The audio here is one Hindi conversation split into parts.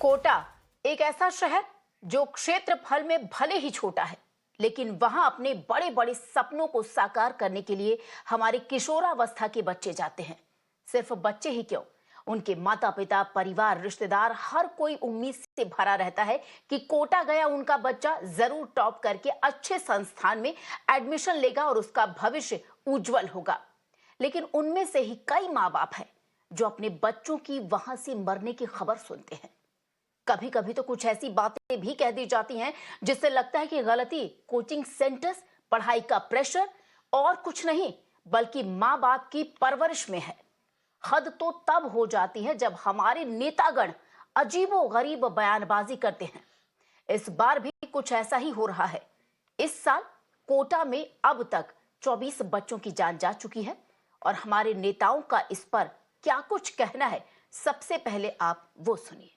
कोटा एक ऐसा शहर जो क्षेत्रफल में भले ही छोटा है, लेकिन वहां अपने बड़े बड़े सपनों को साकार करने के लिए हमारे किशोरावस्था के बच्चे जाते हैं। सिर्फ बच्चे ही क्यों, उनके माता पिता, परिवार, रिश्तेदार, हर कोई उम्मीद से भरा रहता है कि कोटा गया उनका बच्चा जरूर टॉप करके अच्छे संस्थान में एडमिशन लेगा और उसका भविष्य उज्जवल होगा। लेकिन उनमें से ही कई माँ बाप हैं जो अपने बच्चों की वहां से मरने की खबर सुनते हैं। कभी कभी तो कुछ ऐसी बातें भी कह दी जाती हैं जिससे लगता है कि गलती कोचिंग सेंटर्स, पढ़ाई का प्रेशर और कुछ नहीं बल्कि माँ बाप की परवरिश में है। हद तो तब हो जाती है जब हमारे नेतागण अजीबो गरीब बयानबाजी करते हैं। इस बार भी कुछ ऐसा ही हो रहा है। इस साल कोटा में अब तक 24 बच्चों की जान जा चुकी है और हमारे नेताओं का इस पर क्या कुछ कहना है, सबसे पहले आप वो सुनिए।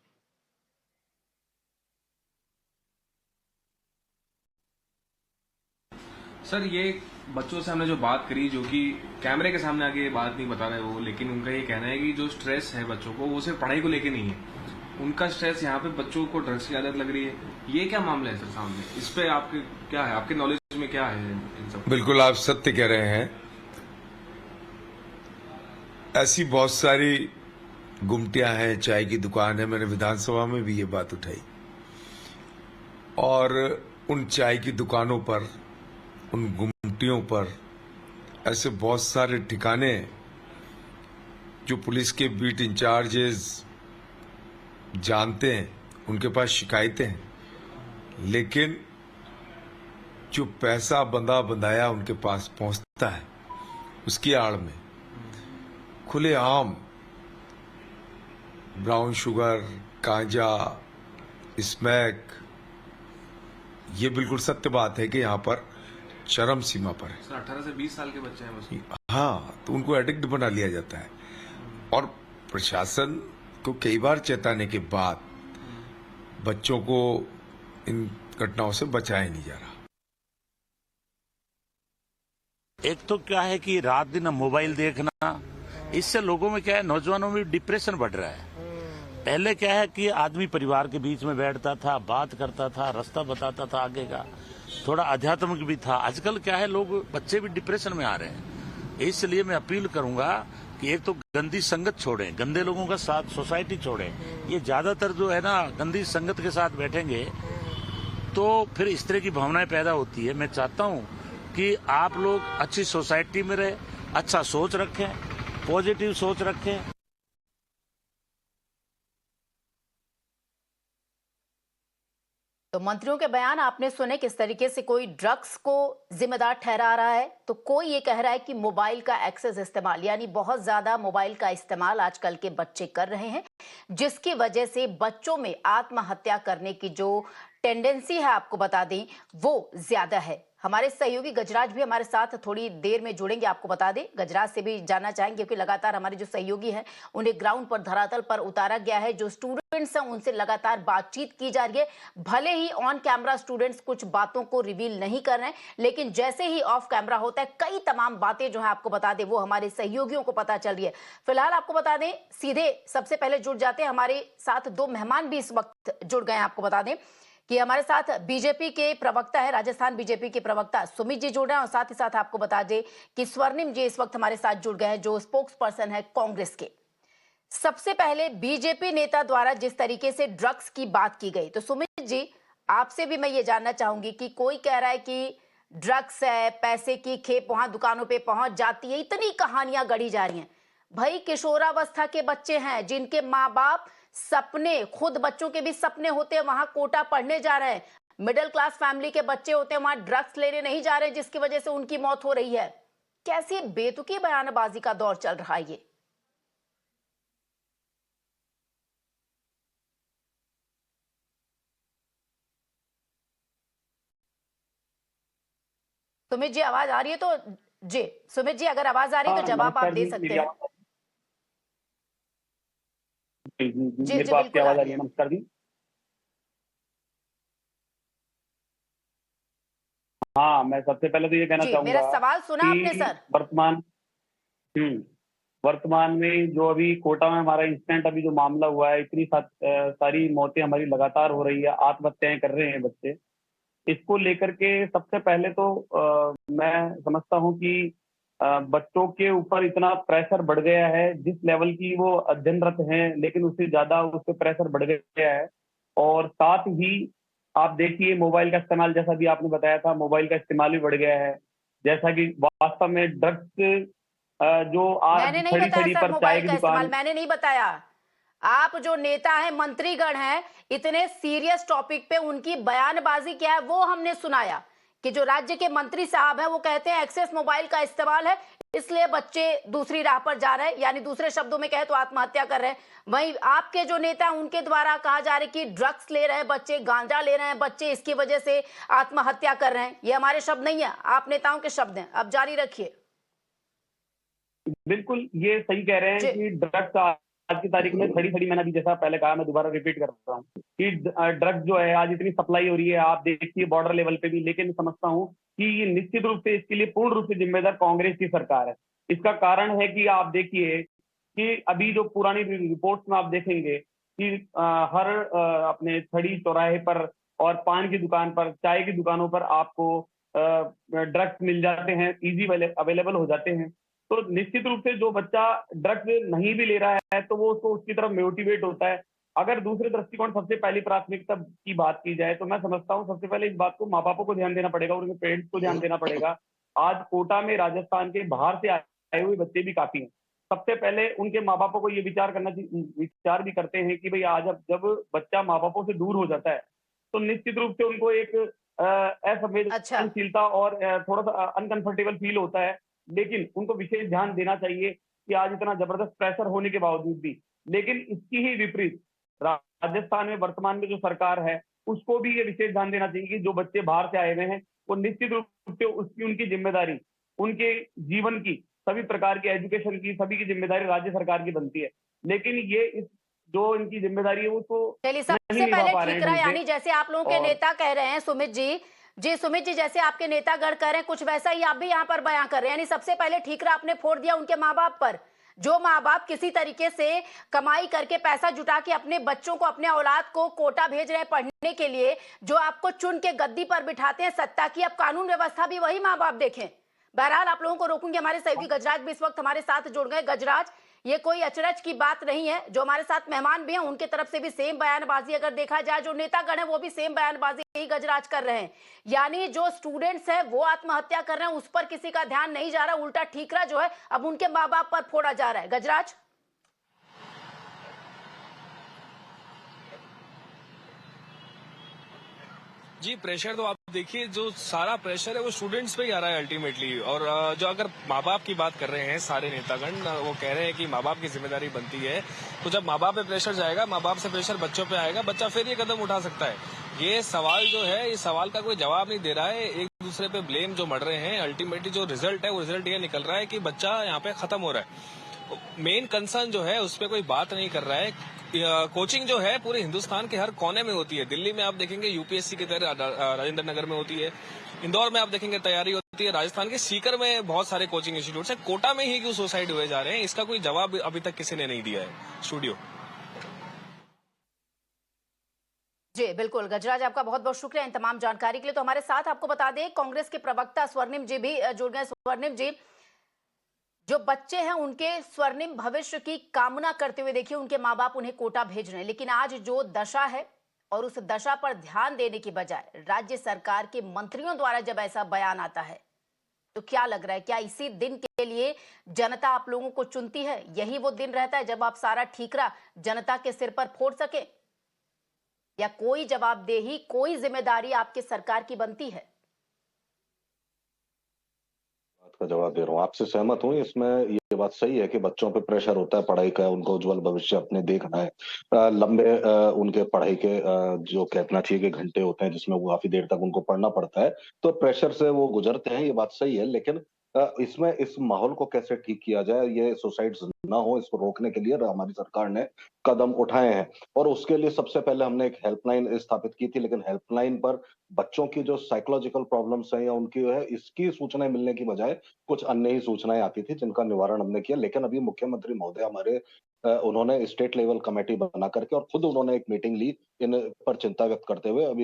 सर, ये बच्चों से हमने जो बात करी, जो कि कैमरे के सामने आके ये बात नहीं बता रहे वो, लेकिन उनका ये कहना है कि जो स्ट्रेस है बच्चों को, वो सिर्फ पढ़ाई को लेके नहीं है। उनका स्ट्रेस यहाँ पे बच्चों को ड्रग्स की आदत लग रही है। ये क्या मामला है सर सामने? इस पे आपके क्या है, आपके नॉलेज में क्या है इन सब? बिल्कुल आप सत्य कह रहे हैं। ऐसी बहुत सारी गुमटियां हैं, चाय की दुकान है। मैंने विधानसभा में भी ये बात उठाई और उन चाय की दुकानों पर, उन गुमटियों पर ऐसे बहुत सारे ठिकाने जो पुलिस के बीट इंचार्जेस जानते हैं, उनके पास शिकायतें हैं, लेकिन जो पैसा बंधा बंधाया उनके पास पहुंचता है, उसकी आड़ में खुलेआम ब्राउन शुगर, गांजा, स्मैक, ये बिल्कुल सत्य बात है कि यहाँ पर चरम सीमा पर है। सर 18 से 20 साल के बच्चे हैं बस। हाँ, तो उनको एडिक्ट बना लिया जाता है और प्रशासन को कई बार चेताने के बाद बच्चों को इन घटनाओं से बचाया नहीं जा रहा। एक तो क्या है कि रात दिन मोबाइल देखना, इससे लोगों में क्या है, नौजवानों में डिप्रेशन बढ़ रहा है। पहले क्या है कि आदमी परिवार के बीच में बैठता था, बात करता था, रास्ता बताता था आगे का, थोड़ा आध्यात्मिक भी था। आजकल क्या है, लोग, बच्चे भी डिप्रेशन में आ रहे हैं। इसलिए मैं अपील करूंगा कि एक तो गंदी संगत छोड़ें, गंदे लोगों का साथ सोसाइटी छोड़ें। ये ज्यादातर जो है ना, गंदी संगत के साथ बैठेंगे तो फिर इस तरह की भावनाएं पैदा होती है। मैं चाहता हूं कि आप लोग अच्छी सोसाइटी में रहे, अच्छा सोच रखें, पॉजिटिव सोच रखें। तो मंत्रियों के बयान आपने सुने किस तरीके से कोई ड्रग्स को जिम्मेदार ठहरा रहा है, तो कोई ये कह रहा है कि मोबाइल का एक्सेस इस्तेमाल, यानी बहुत ज्यादा मोबाइल का इस्तेमाल आजकल के बच्चे कर रहे हैं, जिसकी वजह से बच्चों में आत्महत्या करने की जो टेंडेंसी है, आपको बता दें, वो ज्यादा है। हमारे सहयोगी गजराज भी हमारे साथ थोड़ी देर में जुड़ेंगे। आपको बता दें, गजराज से भी जानना चाहेंगे क्योंकि लगातार हमारे जो सहयोगी हैं उन्हें ग्राउंड पर, धरातल पर उतारा गया है। जो स्टूडेंट्स हैं उनसे लगातार बातचीत की जा रही है। भले ही ऑन कैमरा स्टूडेंट्स कुछ बातों को रिवील नहीं कर रहे हैं, लेकिन जैसे ही ऑफ कैमरा होता है, कई तमाम बातें जो है, आपको बता दें, वो हमारे सहयोगियों को पता चल रही है। फिलहाल आपको बता दें, सीधे सबसे पहले जुड़ जाते हैं, हमारे साथ दो मेहमान भी इस वक्त जुड़ गए हैं। आपको बता दें कि हमारे साथ बीजेपी के प्रवक्ता है, राजस्थान बीजेपी के प्रवक्ता सुमित जी जुड़ रहे हैं, और साथ ही साथ आपको बता दें कि स्वर्णिम जी इस वक्त हमारे साथ जुड़ गए हैं, जो स्पोक्स पर्सन है कांग्रेस के। सबसे पहले बीजेपी नेता द्वारा जिस तरीके से ड्रग्स की बात की गई, तो सुमित जी आपसे भी मैं ये जानना चाहूंगी कि कोई कह रहा है कि ड्रग्स है, पैसे की खेप वहां दुकानों पे पहुंच जाती है, इतनी कहानियां गढ़ी जा रही हैं। भाई किशोरावस्था के बच्चे हैं जिनके माँ बाप सपने, खुद बच्चों के भी सपने होते हैं, वहां कोटा पढ़ने जा रहे हैं, मिडिल क्लास फैमिली के बच्चे होते हैं, वहां ड्रग्स लेने नहीं जा रहे, जिसकी वजह से उनकी मौत हो रही है। कैसी बेतुकी बयानबाजी का दौर चल रहा है ये? सुमित जी आवाज आ रही है तो जी, सुमित जी अगर आवाज आ रही है तो जवाब आप दे सकते हैं। जी जी मेरे जी को आपकी बिल्कुल आ आवाज आ रही रही है। है। नमस्कार जी। हाँ, मैं सबसे पहले तो ये कहना जी, मेरा चाहूंगा सवाल सुना आपने कि सर? वर्तमान हम्म वर्तमान में जो अभी कोटा में हमारा इंसिडेंट अभी जो मामला हुआ है, इतनी सारी मौतें हमारी लगातार हो रही है, आत्महत्याएं कर रहे हैं बच्चे। इसको लेकर के सबसे पहले तो मैं समझता हूँ कि बच्चों के ऊपर इतना प्रेशर बढ़ गया है, जिस लेवल की वो अध्ययनरत हैं, लेकिन उससे ज्यादा उस पर प्रेशर बढ़ गया है। और साथ ही आप देखिए मोबाइल का इस्तेमाल, जैसा भी आपने बताया था, मोबाइल का इस्तेमाल भी बढ़ गया है। जैसा कि वास्तव में ड्रग्स जो आज मैंने नहीं खड़ी बताया खड़ी सर पर चाय मोबाइल की का इस्तेमाल, दुकान। मैंने नहीं बताया। आप जो नेता हैं, मंत्रीगण हैं, इतने सीरियस टॉपिक पे उनकी बयानबाजी क्या है वो हमने सुनाया कि जो राज्य के मंत्री साहब हैं वो कहते हैं एक्सेस मोबाइल का इस्तेमाल है, इसलिए बच्चे दूसरी राह पर जा रहे हैं, यानी दूसरे शब्दों में कहे तो आत्महत्या कर रहे हैं। वहीं आपके जो नेता हैं उनके द्वारा कहा जा रहा है कि ड्रग्स ले रहे हैं बच्चे, गांजा ले रहे हैं बच्चे, इसकी वजह से आत्महत्या कर रहे हैं। ये हमारे शब्द नहीं है, आप नेताओं के शब्द हैं। अब जारी रखिए। बिल्कुल ये सही कह रहे जी। हैं कि ड्रग्स आज की तारीख में खड़ी खड़ी, मैंने अभी जैसा पहले कहा, मैं दोबारा रिपीट कर रहा हूँ कि ड्रग्स जो है आज इतनी सप्लाई हो रही है, आप देखिए बॉर्डर लेवल पे भी। लेकिन समझता हूँ कि ये निश्चित रूप से इसके लिए पूर्ण रूप से जिम्मेदार कांग्रेस की सरकार है। इसका कारण है कि आप देखिए कि अभी जो पुरानी रिपोर्ट्स में आप देखेंगे कि हर अपने छड़ी चौराहे पर और पान की दुकान पर, चाय की दुकानों पर आपको ड्रग्स मिल जाते हैं, इजी अवेलेबल हो जाते हैं। तो निश्चित रूप से जो बच्चा ड्रग्स नहीं भी ले रहा है तो वो उसको उसकी तरफ मोटिवेट होता है। अगर दूसरे दृष्टिकोण सबसे पहली प्राथमिकता की बात की जाए तो मैं समझता हूँ सबसे पहले इस बात को माँ बापों को ध्यान देना पड़ेगा, उनके पेरेंट्स को ध्यान देना पड़ेगा। आज कोटा में राजस्थान के बाहर से आए हुए बच्चे भी काफी हैं। सबसे पहले उनके माँ बापों को ये विचार करना चाहिए, विचार भी करते हैं कि भाई आज जब बच्चा माँ बापों से दूर हो जाता है तो निश्चित रूप से उनको एक अच्छा। असंवेदनशीलता और थोड़ा सा अनकंफर्टेबल फील होता है। लेकिन उनको विशेष ध्यान देना चाहिए कि आज इतना जबरदस्त प्रेशर होने के बावजूद भी, लेकिन इसकी ही विपरीत राजस्थान में वर्तमान में जो सरकार है उसको भी ये विशेष ध्यान देना चाहिए कि जो बच्चे बाहर से आए हुए हैं वो निश्चित रूप से उसकी उनकी जिम्मेदारी, उनके जीवन की, सभी प्रकार की एजुकेशन की, सभी की जिम्मेदारी राज्य सरकार की बनती है। लेकिन ये इस जो इनकी जिम्मेदारी है उसको चलिए, नहीं सबसे निभा पहले पा रहे हैं ठीकरा, ढंग से। यानी जैसे आप लोगों के और नेता कह रहे हैं सुमित जी, जी सुमित जी, जैसे आपके नेतागण कह रहे हैं कुछ वैसा ही आप भी यहाँ पर बयां कर रहे हैं, यानी सबसे पहले ठीकरा आपने फोड़ दिया उनके माँ बाप पर। जो माँ बाप किसी तरीके से कमाई करके पैसा जुटा के अपने बच्चों को, अपने औलाद को कोटा भेज रहे हैं पढ़ने के लिए, जो आपको चुन के गद्दी पर बिठाते हैं सत्ता की, अब कानून व्यवस्था भी वही माँ बाप देखें। बहरहाल आप लोगों को रोकूंगी, हमारे सहयोगी गजराज भी इस वक्त हमारे साथ जुड़ गए। गजराज, ये कोई अचरज की बात नहीं है, जो हमारे साथ मेहमान भी हैं उनके तरफ से भी सेम बयानबाजी अगर देखा जाए, जो नेतागण है वो भी सेम बयानबाजी ही गजराज कर रहे हैं। यानी जो स्टूडेंट्स हैं वो आत्महत्या कर रहे हैं, उस पर किसी का ध्यान नहीं जा रहा, उल्टा ठीकरा जो है अब उनके माँ बाप पर फोड़ा जा रहा है। गजराज। जी, प्रेशर तो आप देखिए, जो सारा प्रेशर है वो स्टूडेंट्स पे ही आ रहा है अल्टीमेटली। और जो अगर माँ बाप की बात कर रहे हैं सारे नेतागण, वो कह रहे हैं कि माँ बाप की जिम्मेदारी बनती है, तो जब माँ बाप पे प्रेशर जाएगा, माँ बाप से प्रेशर बच्चों पे आएगा, बच्चा फिर ये कदम उठा सकता है। ये सवाल जो है, इस सवाल का कोई जवाब नहीं दे रहा है, एक दूसरे पे ब्लेम जो मर रहे हैं। अल्टीमेटली जो रिजल्ट है वो रिजल्ट ये निकल रहा है कि बच्चा यहाँ पे खत्म हो रहा है। मेन कंसर्न जो है उस पर कोई बात नहीं कर रहा है। कोचिंग जो है पूरे हिंदुस्तान के हर कोने में होती है। दिल्ली में आप देखेंगे यूपीएससी की तरह राजेंद्र नगर में होती है, इंदौर में आप देखेंगे तैयारी होती है, राजस्थान के सीकर में बहुत सारे कोचिंग इंस्टीट्यूट है। कोटा में ही क्यों सुसाइड हुए जा रहे हैं, इसका कोई जवाब अभी तक किसी ने नहीं दिया है। स्टूडियो। जी बिल्कुल गजराज, आपका बहुत बहुत शुक्रिया इन तमाम जानकारी के लिए। तो हमारे साथ आपको बता दें कांग्रेस के प्रवक्ता स्वर्णिम जी भी जुड़ गए। स्वर्णिम जी, जो बच्चे हैं उनके स्वर्णिम भविष्य की कामना करते हुए देखिए उनके माँ बाप उन्हें कोटा भेज रहे हैं, लेकिन आज जो दशा है और उस दशा पर ध्यान देने की बजाय राज्य सरकार के मंत्रियों द्वारा जब ऐसा बयान आता है तो क्या लग रहा है, क्या इसी दिन के लिए जनता आप लोगों को चुनती है? यही वो दिन रहता है जब आप सारा ठीकरा जनता के सिर पर फोड़ सके, या कोई जवाबदेही, कोई जिम्मेदारी आपकी सरकार की बनती है? का जवाब दे रहा हूँ, आपसे सहमत हूँ इसमें। ये बात सही है कि बच्चों पे प्रेशर होता है पढ़ाई का, उनको उज्जवल भविष्य अपने देखना है। लंबे उनके पढ़ाई के जो कहना चाहिए कि घंटे होते हैं जिसमें वो काफी देर तक उनको पढ़ना पड़ता है, तो प्रेशर से वो गुजरते हैं, ये बात सही है। लेकिन इसमें इस माहौल को कैसे ठीक किया जाए, ये सुसाइड्स ना हो, इसको रोकने के लिए हमारी सरकार ने कदम उठाए हैं। और उसके लिए सबसे पहले हमने एक हेल्पलाइन स्थापित की थी, लेकिन हेल्पलाइन पर बच्चों की जो साइकोलॉजिकल प्रॉब्लम्स हैं या उनकी है, इसकी सूचनाएं मिलने की बजाय कुछ अन्य ही सूचनाएं आती थी, जिनका निवारण हमने किया। लेकिन अभी मुख्यमंत्री महोदय हमारे उन्होंने स्टेट लेवल कमेटी बना करके और खुद उन्होंने एक मीटिंग ली इन पर चिंता व्यक्त करते हुए। अभी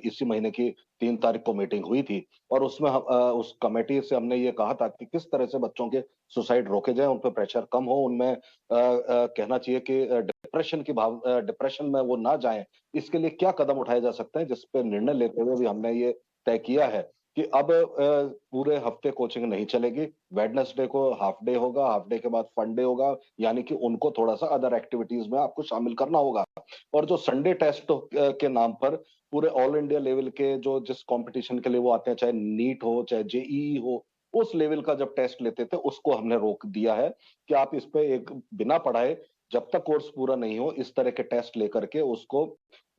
इसी महीने की 3 तारीख को मीटिंग हुई थी और उसमें उस कमेटी से हमने ये कहा था कि किस तरह से बच्चों के सुसाइड रोके जाए, उन पर प्रेशर कम हो, उनमें कहना चाहिए कि डिप्रेशन में वो ना जाएं, इसके लिए क्या कदम उठाए जा सकते हैं, जिस पे निर्णय लेते हुए भी हमने ये तय किया है कि अब पूरे हफ्ते कोचिंग नहीं चलेगी। वेडनेसडे को हाफ डे होगा, हाफ डे के बाद फन डे होगा, यानी कि उनको थोड़ा सा अदर एक्टिविटीज में आपको शामिल करना होगा। और जो संडे टेस्ट के नाम पर पूरे ऑल इंडिया लेवल के जो जिस कंपटीशन के लिए वो आते हैं, चाहे नीट हो चाहे जेईई हो, उस लेवल का जब टेस्ट लेते थे उसको हमने रोक दिया है कि आप इस पे एक बिना पढ़ाए जब तक कोर्स पूरा नहीं हो इस तरह के टेस्ट लेकर के उसको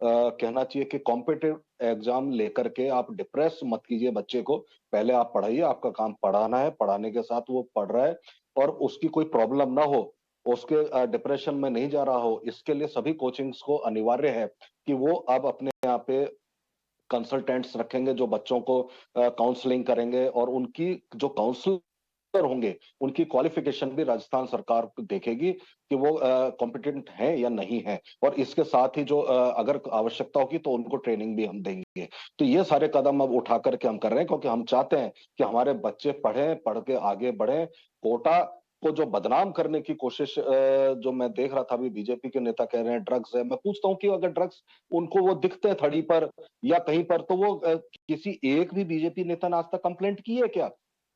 कहना चाहिए कि कॉम्पिटिटिव एग्जाम लेकर के आप डिप्रेस मत कीजिए बच्चे को। पहले आप पढ़ाइए, आपका काम पढ़ाना है, पढ़ाने के साथ वो पढ़ रहा है और उसकी कोई प्रॉब्लम ना हो, उसके डिप्रेशन में नहीं जा रहा हो, इसके लिए सभी कोचिंग्स को अनिवार्य है कि वो अब अपने यहाँ पे कंसल्टेंट्स रखेंगे जो बच्चों को काउंसलिंग करेंगे और उनकी जो काउंसलर होंगे उनकी क्वालिफिकेशन भी राजस्थान सरकार देखेगी कि वो कॉम्पिटेंट हैं या नहीं है। और इसके साथ ही जो अगर आवश्यकता होगी तो उनको ट्रेनिंग भी हम देंगे। तो ये सारे कदम अब उठा करके हम कर रहे हैं क्योंकि हम चाहते हैं कि हमारे बच्चे पढ़ें, पढ़ के आगे बढ़ें। कोटा को जो बदनाम करने की कोशिश जो मैं देख रहा था, अभी बीजेपी के नेता कह रहे हैं ड्रग्स है। मैं पूछता हूँ कि अगर ड्रग्स उनको वो दिखते हैं थड़ी पर या कहीं पर, तो वो किसी एक भी बीजेपी नेता ने आज तक कंप्लेंट की है क्या?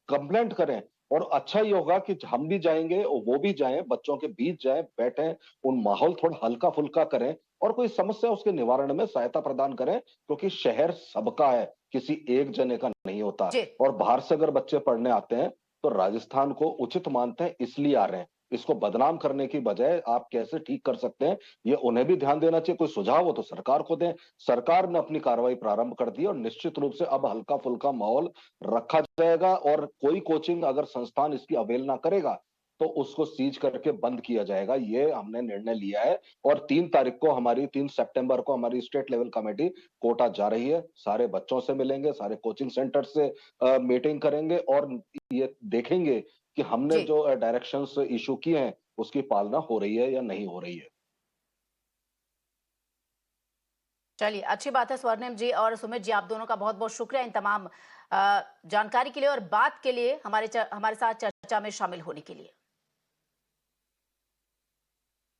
कंप्लेंट करें। और अच्छा ही होगा कि हम भी जाएंगे और वो भी जाएं, बच्चों के बीच जाएं, बैठें, उन माहौल थोड़ा हल्का फुल्का करें और कोई समस्या उसके निवारण में सहायता प्रदान करें, क्योंकि शहर सबका है, किसी एक जने का नहीं होता। जी। और बाहर से अगर बच्चे पढ़ने आते हैं तो राजस्थान को उचित मानते हैं इसलिए आ रहे हैं। इसको बदनाम करने की बजाय आप कैसे ठीक कर सकते हैं, ये उन्हें भी ध्यान देना चाहिए। कोई सुझाव हो तो सरकार को दें। सरकार ने अपनी कार्रवाई प्रारंभ कर दी और निश्चित रूप से अब हल्का फुल्का माहौल रखा जाएगा और कोई कोचिंग अगर संस्थान इसकी अवहेलना करेगा तो उसको सीज करके बंद किया जाएगा। ये हमने निर्णय लिया है। और 3 सितंबर को हमारी स्टेट लेवल कमेटी कोटा जा रही है, सारे बच्चों से मिलेंगे, सारे कोचिंग सेंटर से मीटिंग करेंगे और ये देखेंगे कि हमने जी। जो डायरेक्शंस इशू किए हैं उसकी पालना हो रही है या नहीं हो रही है। चलिए, अच्छी बात है स्वर्णिम जी और सुमित जी, आप दोनों का बहुत बहुत शुक्रिया इन तमाम जानकारी के लिए और बात के लिए हमारे साथ चर्चा में शामिल होने के लिए।